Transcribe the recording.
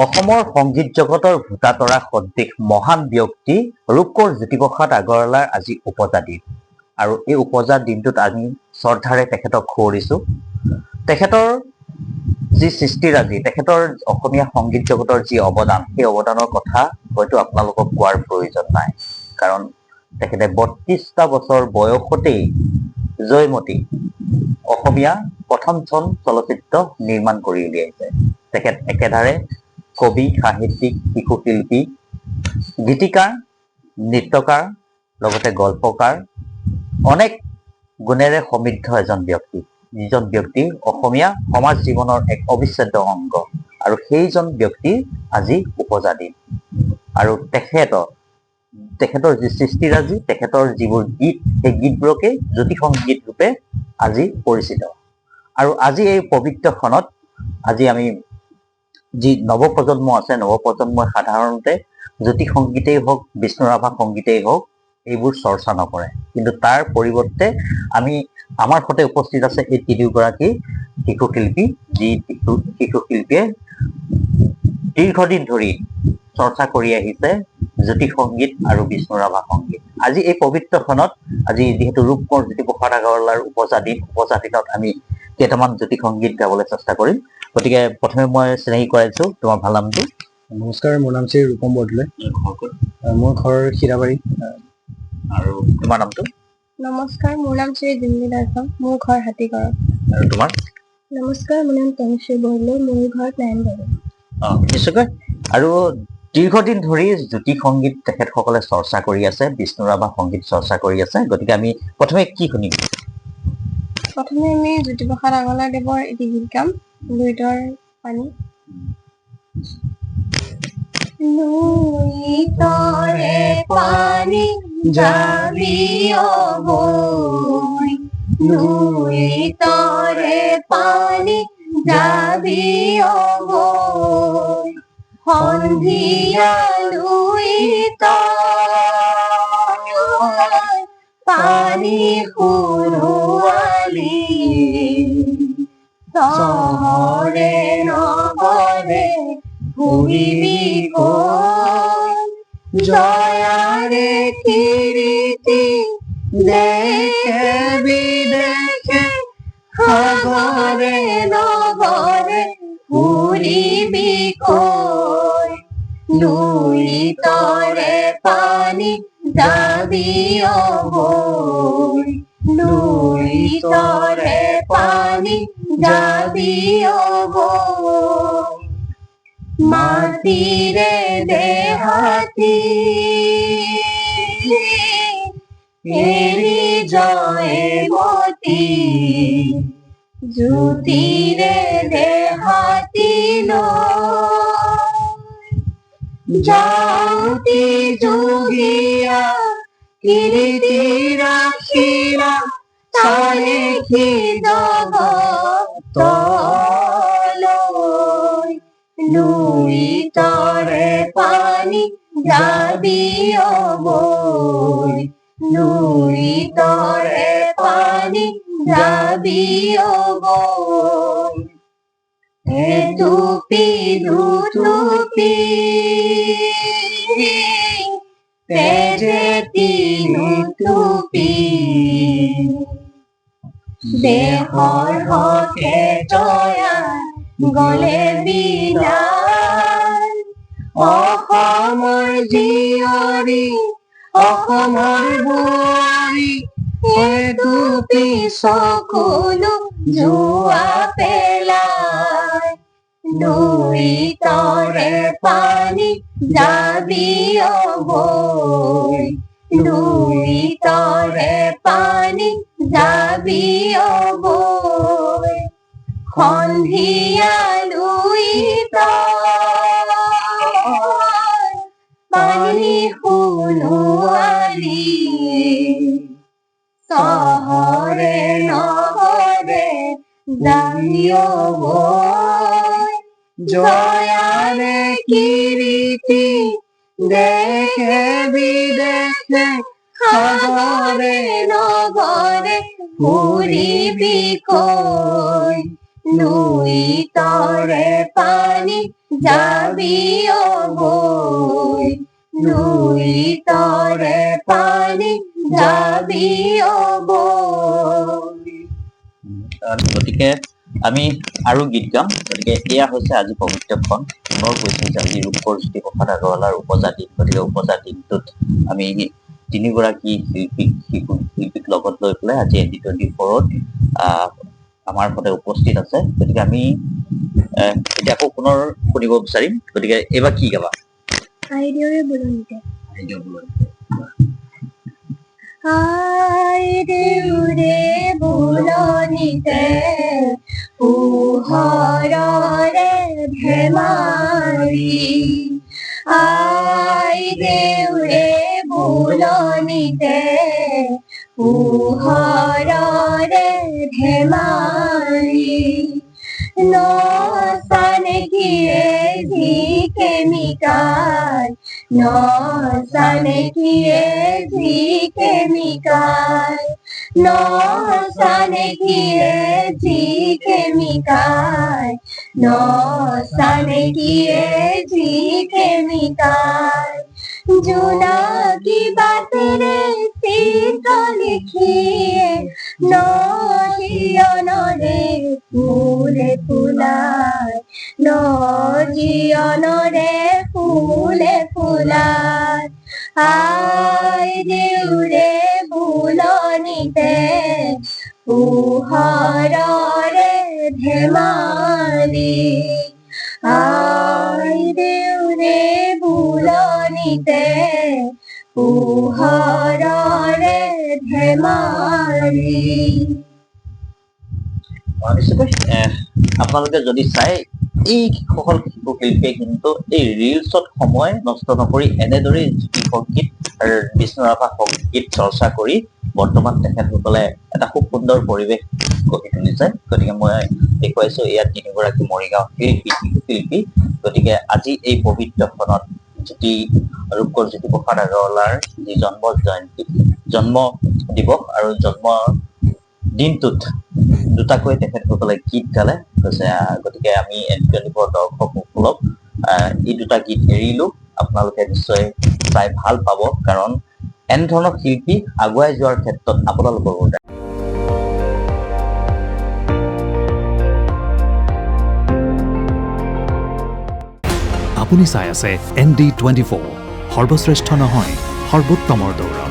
অসমৰ সংগীত জগতৰ ভোটাতৰা সদৃশ মহান ব্যক্তি ৰূপকোঁৱৰ জ্যোতিপ্ৰসাদ আগৰৱালাৰ আজি উপজা দিন। আৰু এই উপজা দিনটোত আমি শ্ৰদ্ধাৰে তেখেতক সুঁৱৰিছোঁ। তেখেতৰ যি সৃষ্টিৰাজি, তেখেতৰ অসমীয়া সংগীত জগতৰ যি অৱদান, সেই অৱদানৰ কথা হয়তো আপোনালোকক কোৱাৰ প্ৰয়োজন নাই। কাৰণ তেখেতে ৩২টা বছৰ বয়সতেই জয়মতী অসমীয়া প্ৰথমখন চলচ্চিত্ৰ নিৰ্মাণ কৰি উলিয়াইছে। তেখেত একেধাৰে কবি, সাহিত্যিক, শিশু শিল্পী, গীতিকাৰ, নৃত্যকাৰ, লগতে গল্পকাৰ, অনেক গুণেৰে সমৃদ্ধ এজন ব্যক্তি, যিজন ব্যক্তি অসমীয়া সমাজ জীৱনৰ এক অবিচ্ছেদ্য অংগ। আৰু সেইজন ব্যক্তি আজি উপজা দিন। আৰু তেখেতৰ যি সৃষ্টিৰাজি, তেখেতৰ যিবোৰ গীত, সেই গীতবোৰকে জ্যোতি সংগীত ৰূপে আজি পৰিচিত। আৰু আজি এই পবিত্ৰ ক্ষণত আজি আমি যি নৱপ্ৰজন্ম আছে, নৱপ্ৰজন্মই সাধাৰণতে জ্যোতি সংগীতেই হওক, বিষ্ণুৰাভা সংগীতেই হওক, এইবোৰ চৰ্চা নকৰে। কিন্তু তাৰ পৰিৱৰ্তে আমাৰ সৈতে উপস্থিত আছে এই তিনিওগৰাকী শিশু শিল্পী, যি শিশু শিল্পীয়ে দীৰ্ঘদিন ধৰি চৰ্চা কৰি আহিছে জ্যোতি সংগীত আৰু বিষ্ণুৰাভা সংগীত। আজি এই পবিত্ৰ ক্ষণত, আজি যিহেতু ৰূপকোঁৱৰ জ্যোতিপ্ৰসাদ আগৰৱালাৰ উপজা দিনত আমি কেইটামান জ্যোতি সংগীত গাবলৈ চেষ্টা কৰিম। গতিকে প্ৰথমে মই চিনাকি কৰাইছোঁ, তোমাৰ ভাল নামটো? নমস্কাৰ, মোৰ নাম শ্ৰী ৰূপম বৰদলৈ। মোৰ ঘৰ সিৰাবাৰী। আৰু তোমাৰ নামটো? নমস্কাৰ, মোৰ নাম শ্ৰী জিমলি দাসম, মোৰ ঘৰ হাতীগড়ত। আৰু তোমাৰ? নমস্কাৰ, মোৰ নাম তনুশ্ৰী বৰদলৈ, মোৰ ঘৰ নাৰায়ণবাৰী। নিশ্চয়কৈ। আৰু দীৰ্ঘদিন ধৰি জ্যোতি সংগীত তেখেতসকলে চৰ্চা কৰি আছে, বিষ্ণুৰাভা সংগীত চৰ্চা কৰি আছে। গতিকে আমি প্ৰথমে কি শুনিম? প্ৰথমে আমি জ্যোতিপ্ৰসাদ আগৰৱালা দেৱৰ এটি গীত গাম, লুইতৰ পানী। লুইতৰে পানী যাবি অবৈ, লুইতৰে পানী যাবি অবৈ, সন্ধিয়া লুইতৰ পানী সুৰুৱালি, চহৰে নগৰে ঘূৰিবি গৈ, জয়াৰে কীৰ্তি দেশে বিদেশে, সাগৰে নগৰে ঘূৰিবি গৈ, লুইতৰে পানী যাবি অবৈ, লুইতৰে পানী যাবি অবৈ, মাটিৰে দেহাতী এৰি জয়মতী, জ্যোতিৰে দেহাতী যাওঁতি যোগীয়া কীৰ্তি ৰাখিলা, চাৰিষি জগতলৈ, লুইতৰে পানী যাবি অবৈ, লুইতৰে পানী যাবি অবৈ, এটুপি দুটুপি তেজে তিনুটুপি, দেশৰ হকে জয়া গলে বিদায়, অসমৰ জীয়ৰী, অসমৰ বোৱাৰী, এটুপি চকুলো জোৱা পেলাই, লুইতৰে পানী যাবি অবৈ, লুইতৰে পানী যাবি অবৈ, সন্ধিয়া লুইতৰ পানী সুৰুৱালি, চহৰে নগৰে যাবি অবৈ, জয়াৰে কীৰ্তি দেশে বিদেশে, সাগৰে নগৰে ঘূৰিবি কৈ, লুইতৰে পানী যাবি ও বৈ নৈ তৰে পানী যাবি ও বৈ। গতিকে আমি আৰু গীত গাম। গতিকে এয়া হৈছে আজি পবিত্ৰক্ষণ। পুনৰ কৈছো যে আজি ৰূপকোঁৱৰ জ্যোতিপ্ৰসাদ আগৰৱালাৰ উপজা দিন। গতিকে উপজা দিনটোত আমি তিনিগৰাকী শিল্পীক লগত লৈ পেলাই আজি ND24ত আমাৰ সৈতে উপস্থিত আছে। গতিকে আমি এতিয়া আকৌ পুনৰ শুনিব বিচাৰিম। গতিকে এইবাৰ কি গাবা? আইদেউৰে বুলনিতে। আইদেউ বুলনিতে। আইদেউৰে বুলনিতে পোহৰৰে ধেমালি, আইদেউৰে বুলনিতে পোহৰৰে ধেমালি, নচানে কিয়ে ঝিকে মিকাই, নচানে কিয়ে ঝিকে মিকাই, নচানে কিয়ে ঝিকে মিকাই, নচানে কিয়ে ঝিকে মিকাই, জোনাকি বাটেৰে চিত্ৰ লিখিয়ে নজিয়নৰে ফুলে ফুলাই, নজিয়নৰে ফুলে ফুলাই, আইদেউৰে বুলনিতে পোহৰৰে ধেমালি, আইদেউৰে বুলনিতে পোহৰৰে ধেমালি। নিশ্চয়কৈ আপোনালোকে যদি চাই এই সকল শিশু শিল্পীয়ে কিন্তু এই ৰিলছত সময় নষ্ট নকৰি এনেদৰেই জ্যোতি সংগীত আৰু বিষ্ণু ৰাভা সংগীত চৰ্চা কৰি বৰ্তমান তেখেতসকলে এটা খুব সুন্দৰ পৰিৱেশ গঢ়ি তুলিছে। গতিকে মই দেখুৱাইছো ইয়াত তিনিগৰাকী মৰিগাঁও শিল্পী শিশু শিল্পী। গতিকে আজি এই পবিত্ৰক্ষণত ৰূপকোঁৱৰ জ্যোতিপ্ৰসাদ আগৰৱালাৰ যি জন্ম দিৱস আৰু জন্ম দিনটোত দুটাকৈ তেখেতসকলে গীত গালে। গতিকে আমি ND24 দৰ্শকসকলক এই দুটা গীত এৰিলো। আপোনালোকে নিশ্চয় চাই ভাল পাব, কাৰণ এনেধৰণৰ শিল্পী আগুৱাই যোৱাৰ ক্ষেত্ৰত আপোনালোকৰ আপুনি চাই আছে ND24, সৰ্বশ্ৰেষ্ঠ নহয় সৰ্বোত্তমৰ দৌৰ।